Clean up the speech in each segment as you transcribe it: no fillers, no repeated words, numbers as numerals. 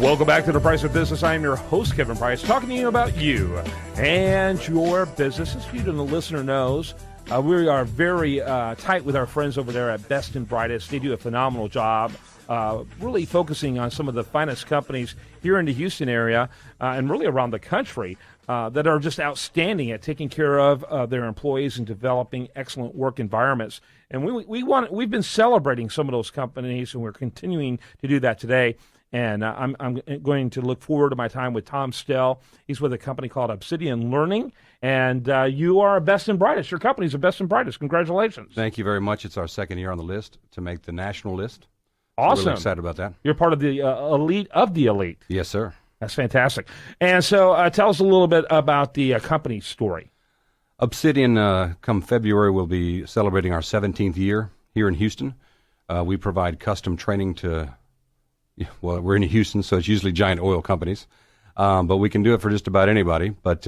Welcome back to The Price of Business. I am your host, Kevin Price, talking to you about you and your business. As you, the listener, knows, we are very tight with our friends over there at Best and Brightest. They do a phenomenal job really focusing on some of the finest companies here in the Houston area and really around the country that are just outstanding at taking care of their employees and developing excellent work environments. And we've been celebrating some of those companies, and we're continuing to do that today. And I'm going to look forward to my time with Tom Stell. He's with a company called Obsidian Learning, and you are Best and Brightest. Your company's a Best and Brightest. Congratulations. Thank you very much. It's our second year on the list to make the national list. Awesome. So really excited about that. You're part of the elite of the elite. Yes, sir. That's fantastic. And so tell us a little bit about the company story. Obsidian, come February, will be celebrating our 17th year here in Houston. We provide custom training to, well, we're in Houston, so it's usually giant oil companies. But we can do it for just about anybody. But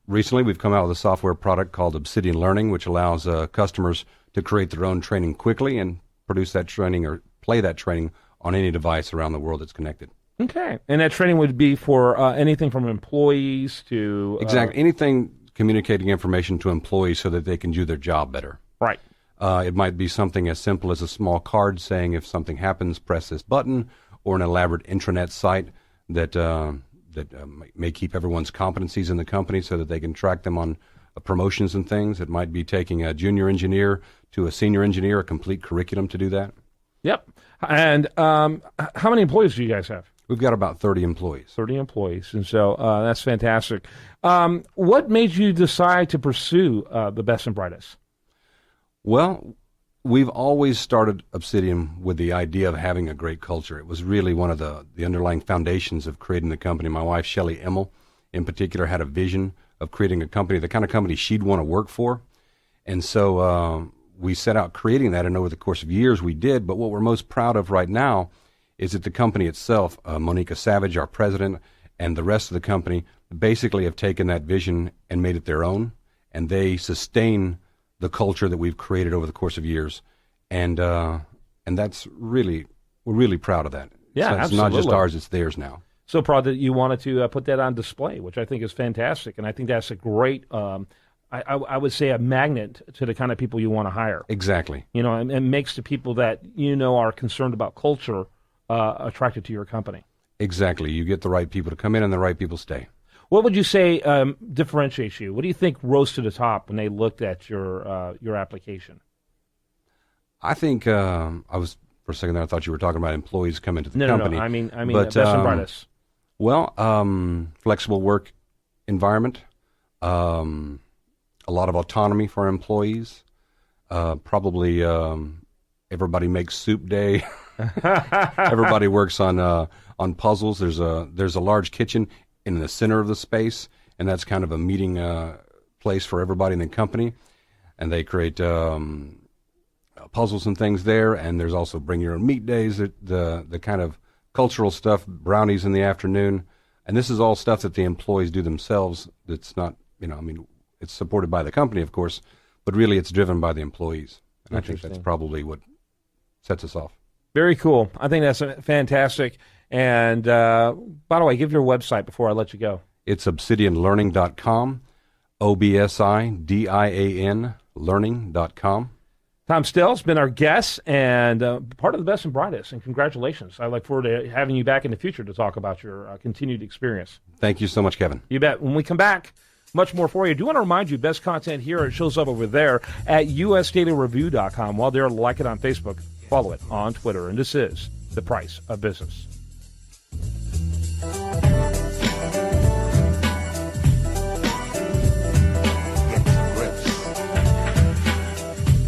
recently we've come out with a software product called Obsidian Learning, which allows customers to create their own training quickly and produce that training or play that training on any device around the world that's connected. Okay. And that training would be for anything from employees to... Exactly. Anything communicating information to employees so that they can do their job better. Right. It might be something as simple as a small card saying if something happens, press this button, or an elaborate intranet site that may keep everyone's competencies in the company so that they can track them on promotions and things. It might be taking a junior engineer to a senior engineer, a complete curriculum to do that. Yep. And how many employees do you guys have? We've got about 30 employees. 30 employees, and so that's fantastic. What made you decide to pursue the Best and Brightest? Well, we've always started Obsidian with the idea of having a great culture. It was really one of the underlying foundations of creating the company. My wife, Shelley Emmel, in particular, had a vision of creating a company, the kind of company she'd want to work for. And so we set out creating that, and over the course of years we did. But what we're most proud of right now is that the company itself, Monica Savage, our president, and the rest of the company basically have taken that vision and made it their own, and they sustain the culture that we've created over the course of years. And that's really, we're really proud of that. Yeah, so it's absolutely. not just ours, it's theirs now. So proud that you wanted to put that on display, which I think is fantastic. And I think that's a great, I would say, a magnet to the kind of people you want to hire. Exactly. You know, and makes the people that are concerned about culture attracted to your company. Exactly. You get the right people to come in and the right people stay. What would you say differentiates you? What do you think rose to the top when they looked at your application? I think for a second there, I thought you were talking about employees coming to the company. No. I mean, but, Best and Brightest. Well, flexible work environment, a lot of autonomy for employees. Probably everybody makes soup day. Everybody works on puzzles. There's a large kitchen in the center of the space, and that's kind of a meeting place for everybody in the company. And they create puzzles and things there. And there's also bring your own meat days, the kind of cultural stuff, brownies in the afternoon. And this is all stuff that the employees do themselves. It's not, it's supported by the company, of course, but really it's driven by the employees. And I think that's probably what sets us off. Very cool. I think that's fantastic. And by the way, give your website before I let you go. It's obsidianlearning.com, OBSIDIAN learning.com. Tom Stell's been our guest and part of the Best and Brightest, and congratulations. I look forward to having you back in the future to talk about your continued experience. Thank you so much, Kevin. You bet. When we come back, much more for you. I do want to remind you, best content here, it shows up over there at usdailyreview.com. While there, like it on Facebook, follow it on Twitter. And this is The Price of Business.